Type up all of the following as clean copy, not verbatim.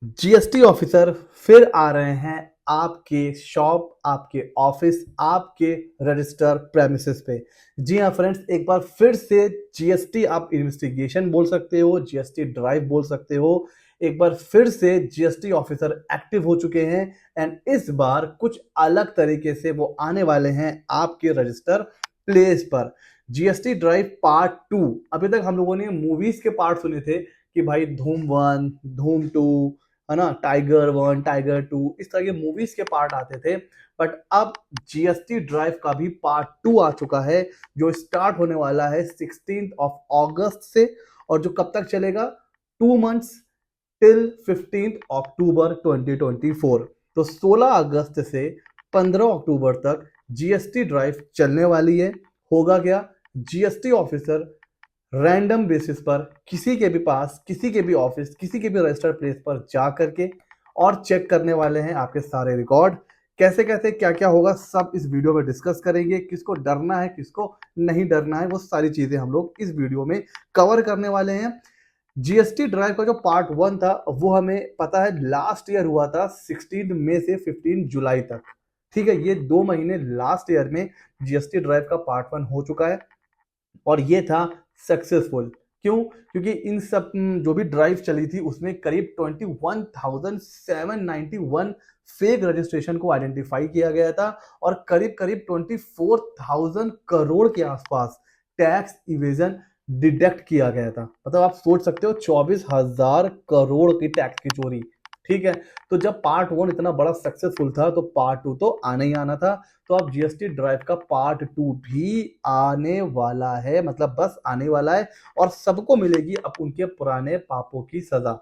GST officer फिर आ रहे हैं आपके शॉप, आपके ऑफिस, आपके रजिस्टर प्रेमिसेस पे। जी हाँ फ्रेंड्स, एक बार फिर से जीएसटी आप इन्वेस्टिगेशन बोल सकते हो, जीएसटी ड्राइव बोल सकते हो। एक बार फिर से जीएसटी ऑफिसर एक्टिव हो चुके हैं एंड इस बार कुछ अलग तरीके से वो आने वाले हैं आपके रजिस्टर प्लेस पर। GST drive part 2। अभी तक हम लोगों ने मूवीज के पार्ट सुने थे कि भाई धूम 1, धूम 2, है ना, टाइगर 1, टाइगर 2, इस तरह के मूवीज के पार्ट आते थे। बट अब जीएसटी ड्राइव का भी पार्ट 2 आ चुका है, जो स्टार्ट होने वाला है 16 अगस्त से, और जो कब तक चलेगा, 2 मंथ्स, टिल 15 अक्टूबर 2024। तो 16 अगस्त से 15 अक्टूबर तक जीएसटी ड्राइव चलने वाली है। होगा क्या, जीएसटी ऑफिसर रैंडम बेसिस पर किसी के भी पास, किसी के भी ऑफिस, किसी के भी रजिस्टर्ड प्लेस पर जा करके और चेक करने वाले हैं आपके सारे रिकॉर्ड। कैसे कैसे क्या क्या होगा सब इस वीडियो में डिस्कस करेंगे। किसको डरना है, किसको नहीं डरना है, वो सारी चीजें हम लोग इस वीडियो में कवर करने वाले हैं। जीएसटी ड्राइव का जो पार्ट 1 था वो हमें पता है लास्ट ईयर हुआ था 16 मई से 15 जुलाई तक। ठीक है, ये 2 महीने लास्ट ईयर में जीएसटी ड्राइव का पार्ट 1 हो चुका है और ये था सक्सेसफुल। क्यों? क्योंकि इन सब जो भी ड्राइव चली थी उसमें करीब 21,791 फेक रजिस्ट्रेशन को आइडेंटिफाई किया गया था और करीब करीब 24,000 करोड़ के आसपास टैक्स इवेजन डिडक्ट किया गया था। मतलब आप सोच सकते हो 24,000 करोड़ की टैक्स की चोरी। ठीक है, तो जब पार्ट 1 इतना बड़ा सक्सेसफुल था तो पार्ट 2 तो आना ही आना था। तो अब जीएसटी ड्राइव का पार्ट 2 भी आने वाला है, मतलब बस आने वाला है, और सबको मिलेगी अब उनके पुराने पापों की सजा।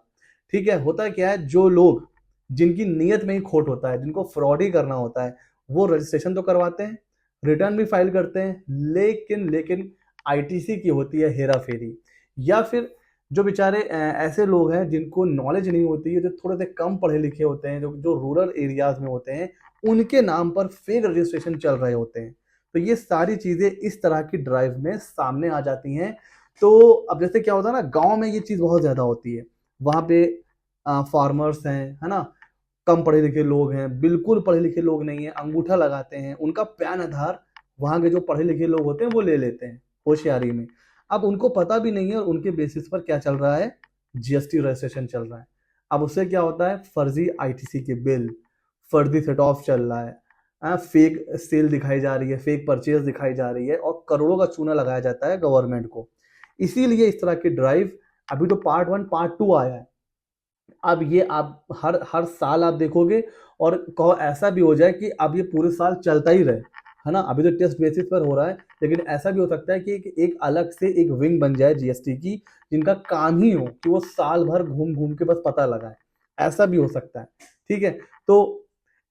ठीक है, होता क्या है, जो लोग जिनकी नीयत में ही खोट होता है, जिनको फ्रॉड ही करना होता है, वो रजिस्ट्रेशन तो करवाते हैं, रिटर्न भी फाइल करते हैं, लेकिन लेकिन आईटीसी की होती है हेरा फेरी। या फिर जो बेचारे ऐसे लोग हैं जिनको नॉलेज नहीं होती है, जो थोड़े से कम पढ़े लिखे होते हैं, जो जो रूरल एरियाज में होते हैं, उनके नाम पर फेक रजिस्ट्रेशन चल रहे होते हैं। तो ये सारी चीजें इस तरह की ड्राइव में सामने आ जाती हैं। तो अब जैसे क्या होता है ना, गांव में ये चीज बहुत ज्यादा होती है। वहां पे फार्मर्स हैं, है ना, कम पढ़े लिखे लोग हैं, बिल्कुल पढ़े लिखे लोग नहीं है, अंगूठा लगाते हैं, उनका पैन आधार वहां के जो पढ़े लिखे लोग होते हैं वो ले लेते हैं होशियारी में। अब उनको पता भी नहीं है और उनके बेसिस पर क्या चल रहा है, जीएसटी रजिस्ट्रेशन चल रहा है। अब उससे क्या होता है, फर्जी आईटीसी के बिल, फर्जी सेट ऑफ चल रहा है, फेक सेल दिखाई जा रही है, फेक परचेज दिखाई जा रही है और करोड़ों का चूना लगाया जाता है गवर्नमेंट को। इसीलिए इस तरह की ड्राइव, अभी तो पार्ट 1 पार्ट 2 आया है, अब ये आप हर हर साल आप देखोगे, और कहो ऐसा भी हो जाए कि अब ये पूरे साल चलता ही रहे, है ना। अभी तो टेस्ट बेसिस पर हो रहा है, लेकिन ऐसा भी हो सकता है कि एक अलग से एक विंग बन जाए जीएसटी की, जिनका काम ही हो कि वो साल भर घूम घूम के बस पता लगाए। ऐसा भी हो सकता है। ठीक है, तो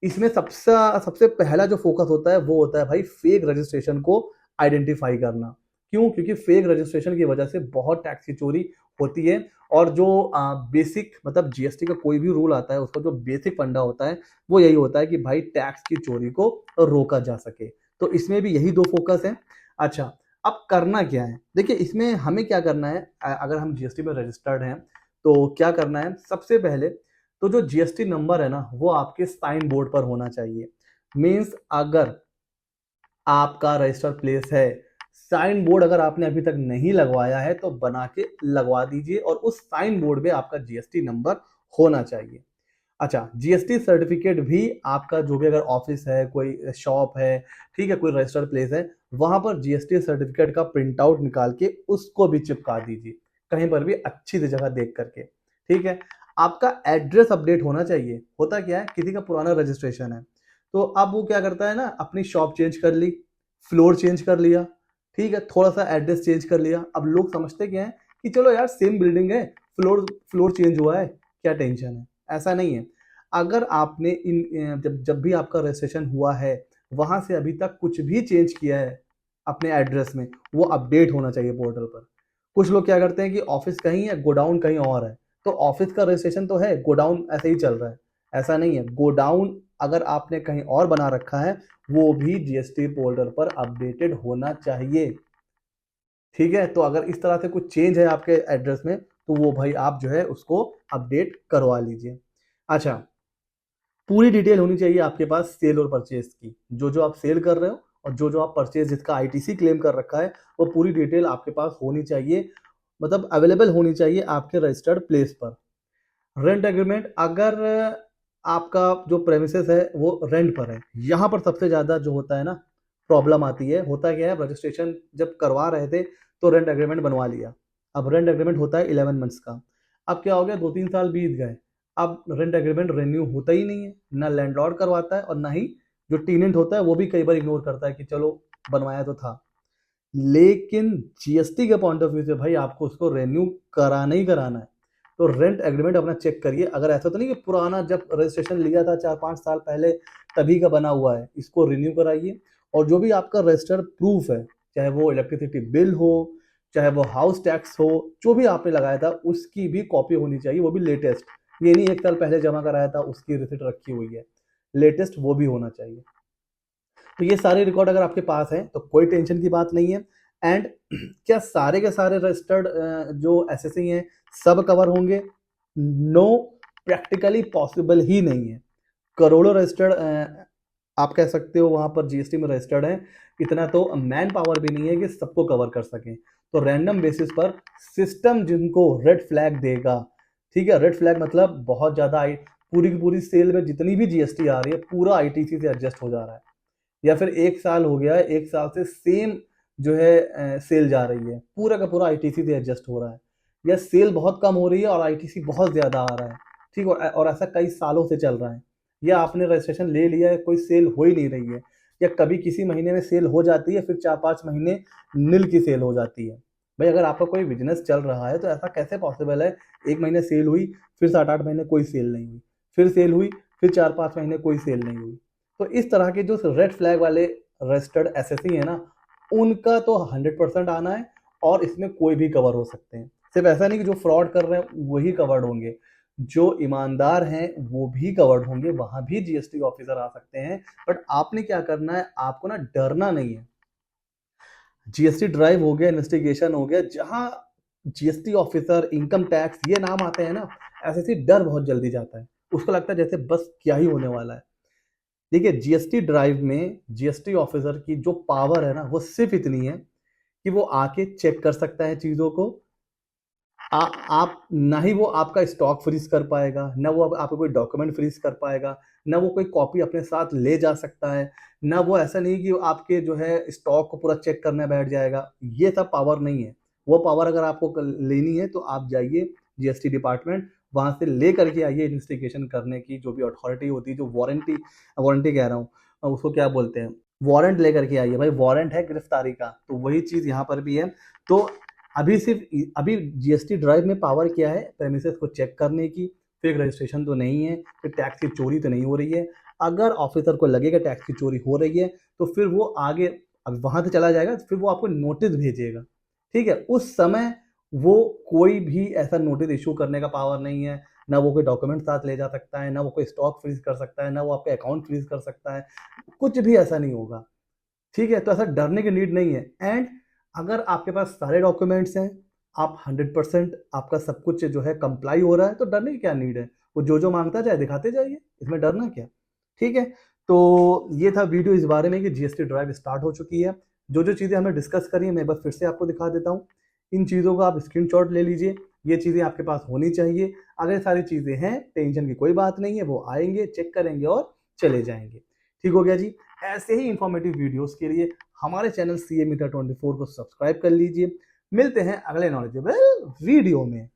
इसमें सबसे सबसे पहला जो फोकस होता है वो होता है भाई फेक रजिस्ट्रेशन को आइडेंटिफाई करना। क्यों? क्योंकि फेक रजिस्ट्रेशन की वजह से बहुत टैक्स की चोरी होती है। और जो बेसिक, मतलब जीएसटी का कोई भी रूल आता है उसका जो बेसिक फंडा होता है वो यही होता है कि भाई टैक्स की चोरी को रोका जा सके। तो इसमें भी यही दो फोकस है। अच्छा, अब करना क्या है, देखिए इसमें हमें क्या करना है, अगर हम जीएसटी में रजिस्टर्ड हैं तो क्या करना है, सबसे पहले तो जो जीएसटी नंबर है ना वो आपके साइन बोर्ड पर होना चाहिए। मीन्स अगर आपका रजिस्टर प्लेस है, साइन बोर्ड अगर आपने अभी तक नहीं लगवाया है तो बना के लगवा दीजिए, और उस साइन बोर्ड में आपका जीएसटी नंबर होना चाहिए। अच्छा, जीएसटी सर्टिफिकेट भी आपका, जो भी अगर ऑफिस है, कोई शॉप है, ठीक है, कोई रजिस्टर्ड प्लेस है, वहां पर जीएसटी सर्टिफिकेट का प्रिंट आउट निकाल के उसको भी चिपका दीजिए, कहीं पर भी अच्छी सी जगह देख करके। ठीक है, आपका एड्रेस अपडेट होना चाहिए। होता क्या है, किसी का पुराना रजिस्ट्रेशन है तो अब वो क्या करता है ना, अपनी शॉप चेंज कर ली, फ्लोर चेंज कर लिया, ठीक है, थोड़ा सा एड्रेस चेंज कर लिया। अब लोग समझते क्या है कि चलो यार सेम बिल्डिंग है, फ्लोर फ्लोर चेंज हुआ है, क्या टेंशन है। ऐसा नहीं है। अगर आपने इन जब जब भी आपका रजिस्ट्रेशन हुआ है वहां से अभी तक कुछ भी चेंज किया है अपने एड्रेस में, वो अपडेट होना चाहिए पोर्टल पर। कुछ लोग क्या करते हैं कि ऑफिस कहीं है, गोडाउन कहीं और है, तो ऑफिस का रजिस्ट्रेशन तो है, गोडाउन ऐसे ही चल रहा है। ऐसा नहीं है, गोडाउन अगर आपने कहीं और बना रखा है वो भी जीएसटी पोर्टल पर अपडेटेड होना चाहिए। ठीक है, तो अगर इस तरह से कुछ चेंज है आपके एड्रेस में तो वो भाई आप जो है उसको अपडेट करवा लीजिए। अच्छा, पूरी डिटेल होनी चाहिए आपके पास सेल और परचेज की, जो जो आप सेल कर रहे हो और जो जो आप परचेज जिसका आईटीसी क्लेम कर रखा है वो पूरी डिटेल आपके पास होनी चाहिए, मतलब अवेलेबल होनी चाहिए आपके रजिस्टर्ड प्लेस पर। रेंट एग्रीमेंट, अगर आपका जो प्रेमिसेस है वो रेंट पर है, यहाँ पर सबसे ज़्यादा जो होता है ना प्रॉब्लम आती है। होता क्या है, रजिस्ट्रेशन जब करवा रहे थे तो रेंट एग्रीमेंट बनवा लिया, अब रेंट एग्रीमेंट होता है 11 मंथ्स का। अब क्या हो गया, 2-3 साल बीत गए, अब रेंट एग्रीमेंट रेन्यू होता ही नहीं है, ना लैंडलॉर्ड करवाता है और ना ही जो टीनेंट होता है वो भी कई बार इग्नोर करता है कि चलो बनवाया तो था। लेकिन जीएसटी के पॉइंट ऑफ व्यू से भाई आपको उसको रेन्यू कराना ही कराना है। तो रेंट एग्रीमेंट अपना चेक करिए, अगर ऐसा तो नहीं कि पुराना जब रजिस्ट्रेशन लिया था 4-5 साल पहले तभी का बना हुआ है, इसको रिन्यू कराइए। और जो भी आपका रजिस्टर्ड प्रूफ है, चाहे वो इलेक्ट्रिसिटी बिल हो, चाहे वो हाउस टैक्स हो, जो भी आपने लगाया था उसकी भी कॉपी होनी चाहिए, वो भी लेटेस्ट। ये नहीं 1 साल पहले जमा कराया था उसकी रिसिट रखी हुई है, लेटेस्ट वो भी होना चाहिए। तो ये सारे रिकॉर्ड अगर आपके पास हैं तो कोई टेंशन की बात नहीं है। एंड क्या सारे के सारे रजिस्टर्ड जो एसएससी हैं सब कवर होंगे? नो, प्रैक्टिकली पॉसिबल ही नहीं है। करोड़ों रजिस्टर्ड आप कह सकते हो वहां पर जीएसटी में रजिस्टर्ड है, इतना तो मैन पावर भी नहीं है कि सबको कवर कर सकें। तो रैंडम बेसिस पर सिस्टम जिनको रेड फ्लैग देगा, ठीक है, रेड फ्लैग मतलब बहुत ज्यादा पूरी की पूरी सेल में जितनी भी जीएसटी आ रही है पूरा आईटीसी से एडजस्ट हो जा रहा है, या फिर 1 साल हो गया है, 1 साल से सेम जो है सेल जा रही है, पूरा का पूरा आईटीसी से एडजस्ट हो रहा है, या सेल बहुत कम हो रही है और आईटीसी बहुत ज्यादा आ रहा है, ठीक, और ऐसा कई सालों से चल रहा है, या आपने रजिस्ट्रेशन ले लिया है कोई सेल हो ही नहीं रही है, या कभी किसी महीने में सेल हो जाती है फिर 4-5 महीने नील की सेल हो जाती है। भाई अगर आपका कोई बिजनेस चल रहा है तो ऐसा कैसे पॉसिबल है 1 महीने सेल हुई, फिर 7-8 महीने कोई सेल नहीं हुई, फिर सेल हुई, फिर 4-5 महीने कोई सेल नहीं हुई। तो इस तरह के जो रेड फ्लैग वाले रजिस्टर्ड एसएससी है ना, उनका तो 100% आना है, और इसमें कोई भी कवर हो सकते हैं। सिर्फ ऐसा नहीं कि जो फ्रॉड कर रहे हैं वही कवर्ड होंगे, जो ईमानदार हैं वो भी कवर्ड होंगे, वहां भी जीएसटी ऑफिसर आ सकते हैं। बट आपने क्या करना है, आपको ना डरना नहीं है। जीएसटी ड्राइव हो गया, इन्वेस्टिगेशन हो गया, जहां जीएसटी ऑफिसर, इनकम टैक्स ये नाम आते हैं ना, एसएससी डर बहुत जल्दी जाता है, उसको लगता है जैसे बस क्या ही होने वाला है। देखिए जीएसटी ड्राइव में जीएसटी ऑफिसर की जो पावर है ना वो सिर्फ इतनी है कि वो आके चेक कर सकता है चीजों को। आप ना ही वो आपका स्टॉक फ्रीज कर पाएगा, ना वो आपका कोई डॉक्यूमेंट फ्रीज कर पाएगा, ना वो कोई कॉपी अपने साथ ले जा सकता है, ना वो ऐसा नहीं कि आपके जो है स्टॉक को पूरा चेक करने बैठ जाएगा, ये सब पावर नहीं है। वो पावर अगर आपको लेनी है तो आप जाइए जीएसटी डिपार्टमेंट, वहां से ले करके आइए इन्वेस्टिगेशन करने की जो भी अथॉरिटी होती है, जो वारंटी वारंटी कह रहा हूँ उसको क्या बोलते हैं, वारंट लेकर के आइए। भाई वारंट है गिरफ्तारी का, तो वही चीज यहाँ पर भी है। तो अभी जीएसटी ड्राइव में पावर क्या है, प्रेमिसेस को चेक करने की, फेक रजिस्ट्रेशन तो नहीं है, फिर टैक्स की चोरी तो नहीं हो रही है। अगर ऑफिसर को लगेगा टैक्स की चोरी हो रही है तो फिर वो आगे, अब वहां से चला जाएगा, फिर वो आपको नोटिस भेजेगा, ठीक है। उस समय वो कोई भी ऐसा नोटिस इशू करने का पावर नहीं है, ना वो कोई डॉक्यूमेंट साथ ले जा सकता है, ना वो कोई स्टॉक फ्रीज कर सकता है, ना वो आपका अकाउंट फ्रीज कर सकता है, कुछ भी ऐसा नहीं होगा, ठीक है। तो ऐसा डरने की नीड नहीं है। एंड अगर आपके पास सारे डॉक्यूमेंट्स हैं, आप 100% आपका सब कुछ जो है कंप्लाई हो रहा है, तो डरने की क्या नीड है, वो जो जो मांगता जाए दिखाते जाइए, इसमें डरना क्या, ठीक है। तो ये था वीडियो इस बारे में कि जीएसटी ड्राइव स्टार्ट हो चुकी है। जो जो चीज़ें हमने डिस्कस करी है मैं बस फिर से आपको दिखा देता हूँ, इन चीज़ों का आप स्क्रीनशॉट ले लीजिए, ये चीज़ें आपके पास होनी चाहिए। अगर सारी चीज़ें हैं टेंशन की कोई बात नहीं है, वो आएंगे चेक करेंगे और चले जाएंगे, ठीक हो गया जी। ऐसे ही इंफॉर्मेटिव वीडियोस के लिए हमारे चैनल CA Meter 24 को सब्सक्राइब कर लीजिए। मिलते हैं अगले नॉलेजेबल वीडियो में।